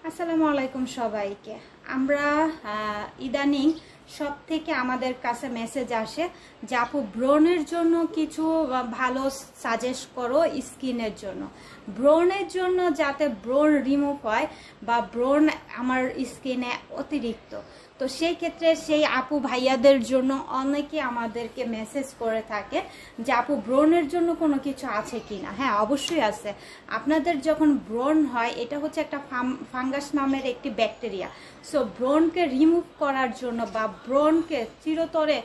আসসালামু আলাইকুম সবাইকে। আমরা ইদানিং সব থেকে আমাদের কাছে মেসেজ আসে যে আপু ব্রণের জন্য কিছু ভালো সাজেস্ট করো স্কিনের জন্য, ব্রণের জন্য যাতে ব্রণ রিমুভ হয় বা ব্রণ আমার স্কিনে অতিরিক্ত। তো সেই ক্ষেত্রে সেই আপু ভাইয়াদের জন্য অনেকে আমাদেরকে মেসেজ করে থাকে যে আপু ব্রণের জন্য কোনো কিছু আছে কিনা। হ্যাঁ, অবশ্যই আছে। আপনাদের যখন ব্রণ হয় এটা হচ্ছে একটা ফাঙ্গাস নামের একটি ব্যাকটেরিয়া। সো ব্রণকে রিমুভ করার জন্য বা ব্রণকে চিরতরে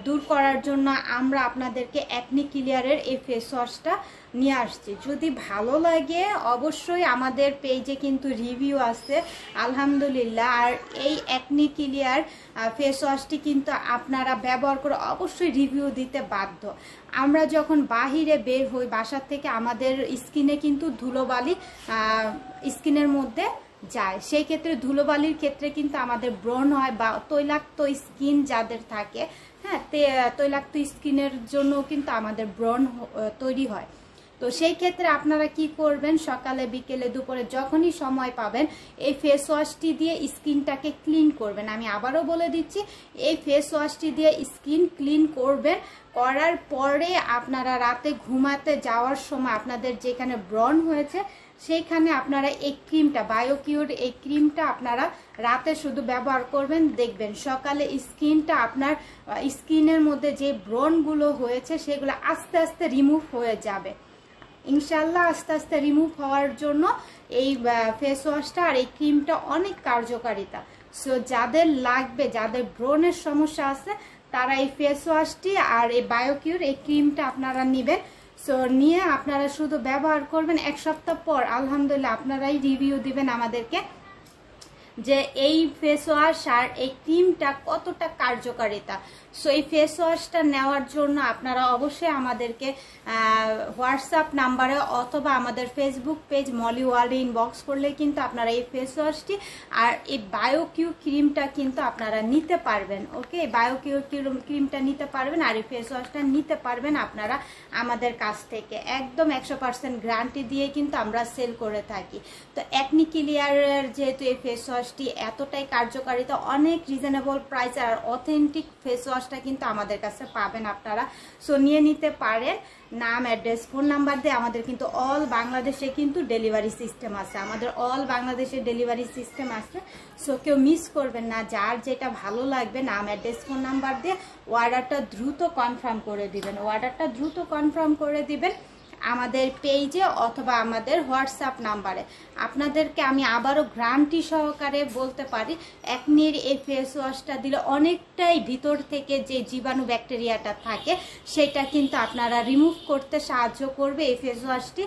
দূর করার জন্য আমরা আপনাদেরকে অ্যাকনি ক্লিয়ারের এই ফেস ওয়াশটা নিয়ে আসছি। যদি ভালো লাগে অবশ্যই আমাদের পেজে কিন্তু রিভিউ আছে আলহামদুলিল্লাহ। আর এই অ্যাকনি ক্লিয়ার ফেস ওয়াশটি কিন্তু আপনারা ব্যবহার করে অবশ্যই রিভিউ দিতে বাধ্য। আমরা যখন বাহিরে বের হই বাসার থেকে আমাদের স্কিনে কিন্তু ধুলোবালি স্কিনের মধ্যে যায়, সেই ক্ষেত্রে ধুলোবালির ক্ষেত্রে কিন্তু আমাদের ব্রণ হয় বা তৈলাক্ত স্কিন যাদের থাকে, হ্যাঁ তৈলাক্ত স্কিনের জন্য কিন্তু আমাদের ব্রণ তৈরি হয়। তো সেই ক্ষেত্রে আপনারা কি করবেন, সকালে বিকেলে দুপুরে যখনই সময় পাবেন এই ফেস ওয়াশটি দিয়ে স্কিনটাকে ক্লিন করবেন। আমি আবারও বলে দিচ্ছি, এই ফেস ওয়াশটি দিয়ে স্কিন ক্লিন করবেন। করার পরে আপনারা রাতে ঘুমাতে যাওয়ার সময় আপনাদের যেখানে ব্রণ হয়েছে সেইখানে আপনারা এই ক্রিমটা বায়োকিউর এই ক্রিমটা আপনারা রাতে শুধু ব্যবহার করবেন। দেখবেন সকালে স্কিনটা আপনার স্কিনের মধ্যে যে ব্রণগুলো হয়েছে সেগুলো আস্তে আস্তে রিমুভ হয়ে যাবে ইনশাল্লাহ। আস্তে আস্তে রিমুভ হওয়ার জন্য এই ফেস ওয়াশটা আর এই ক্রিমটা অনেক কার্যকারিতা। সো যাদের লাগবে, যাদের ব্রণের সমস্যা আছে তারা এই ফেস ওয়াশটি আর এই বায়োকিউর এই ক্রিমটা আপনারা নেবেন। সো নিয়ে আপনারা শুধু ব্যবহার করবেন। এক সপ্তাহ পর আলহামদুলিল্লাহ আপনারাই রিভিউ দিবেন আমাদেরকে যে এই ফেস ওয়াশ আর এই ক্রিমটা কতটা কার্যকারিতা। সো এই ফেস ওয়াশটা নেওয়ার জন্য আপনারা অবশ্যই আমাদেরকে হোয়াটসঅ্যাপ নাম্বারে অথবা আমাদের ফেসবুক পেজ মলি ওয়ার্ল্ডে ইনবক্স করলে কিন্তু আপনারা এই ফেস ওয়াশটি আর এই বায়োকিউ ক্রিমটা কিন্তু আপনারা নিতে পারবেন। ওকে, বায়োকিউ ক্রিমটা নিতে পারবেন আর এই ফেস ওয়াশটা নিতে পারবেন আপনারা আমাদের কাছ থেকে। একদম 100% গ্যারান্টি দিয়ে কিন্তু আমরা সেল করে থাকি। তো অ্যাকনি ক্লিয়ারের যেহেতু এই ফেস ওয়াশটি এতটাই কার্যকারিতা, অনেক রিজনেবল প্রাইস আর অথেন্টিক ফেস ওয়াশটা কিন্তু আমাদের কাছে পাবেন আপনারা। সো নিয়ে নিতে পারেন। নাম, অ্যাড্রেস, ফোন নাম্বার দিয়ে আমাদের কিন্তু অল বাংলাদেশে কিন্তু ডেলিভারি সিস্টেম আছে। আমাদের অল বাংলাদেশে ডেলিভারি সিস্টেম আছে। সো কেউ মিস করবেন না। যার যেটা ভালো লাগবে নাম, অ্যাড্রেস, ফোন নাম্বার দিয়ে অর্ডারটা দ্রুত কনফার্ম করে দিবেন। অর্ডারটা দ্রুত কনফার্ম করে দিবেন আমাদের পেজে অথবা আমাদের হোয়াটসঅ্যাপ নাম্বারে। আপনাদেরকে আমি আবারও গ্যারান্টি সহকারে বলতে পারি অ্যাকনির এই ফেস ওয়াশটা দিলে অনেকটাই ভিতর থেকে যে জীবাণু ব্যাকটেরিয়াটা থাকে সেটা কিন্তু আপনারা রিমুভ করতে সাহায্য করবে এই ফেস ওয়াশটি।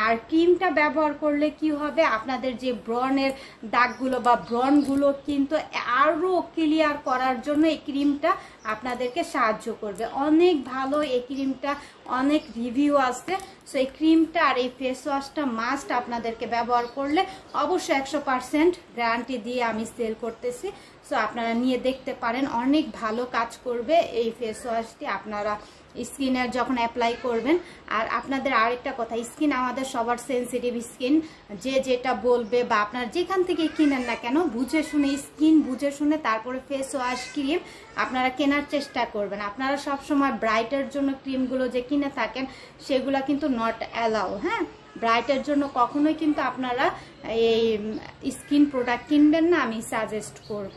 আর ক্রিমটা ব্যবহার করলে কি হবে, আপনাদের যে ব্রণের দাগগুলো বা ব্রণগুলো কিন্তু আরও ক্লিয়ার করার জন্য এই ক্রিমটা আপনাদেরকে সাহায্য করবে। অনেক ভালো এই ক্রিমটা, অনেক রিভিউ আছে। সো এই ক্রিমটা আর এই ফেস ওয়াশটা মাস্ট আপনাদেরকে ব্যবহার করলে অবশ্যই 100% গ্যারান্টি দিয়ে আমি সেল করতেছি। সো আপনারা নিয়ে দেখতে পারেন, অনেক ভালো কাজ করবে এই ফেস ওয়াশটি আপনারা স্কিনের যখন অ্যাপ্লাই করবেন। আর আপনাদের আরেকটা কথা, স্কিন আমাদের সবার সেন্সিটিভ স্কিন। যে যেটা বলবে বা আপনারা যেখান থেকে কিনেন না কেন বুঝে শুনে, স্কিন বুঝে শুনে তারপরে ফেস ওয়াশ ক্রিম আপনারা কেনার চেষ্টা করবেন। আপনারা সবসময় ব্রাইটের জন্য ক্রিমগুলো যে কিনে থাকেন সেগুলো কিন্তু নট অ্যালাউ। হ্যাঁ, ব্রাইটের জন্য কখনোই কিন্তু আপনারা এই স্কিন প্রোডাক্ট কিনবেন না, আমি সাজেস্ট করব।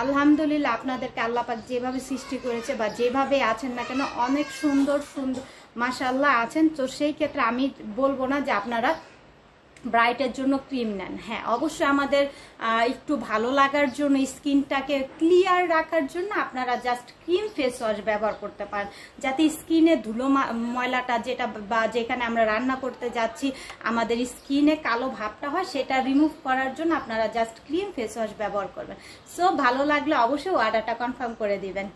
আলহামদুলিল্লাহ আপনাদেরকে আল্লাহ পাক যেভাবে সৃষ্টি করেছে বা যেভাবে আছেন না কেন অনেক সুন্দর সুন্দর মাশাআল্লাহ আছেন। তো সেই ক্ষেত্রে আমি বলবো না যে আপনারা ব্রাইটের জন্য ক্রিম নেন। হ্যাঁ, অবশ্যই আমাদের একটু ভালো লাগার জন্য, স্কিনটাকে ক্লিয়ার রাখার জন্য আপনারা জাস্ট ক্রিম ফেস ওয়াশ ব্যবহার করতে পারেন, যাতে স্কিনে ধুলো ময়লাটা যেটা বা যেখানে আমরা রান্না করতে যাচ্ছি আমাদের স্কিনে কালো ভাবটা হয় সেটা রিমুভ করার জন্য আপনারা জাস্ট ক্রিম ফেস ওয়াশ ব্যবহার করবেন। সো ভালো লাগলে অবশ্যই অর্ডারটা কনফার্ম করে দিবেন।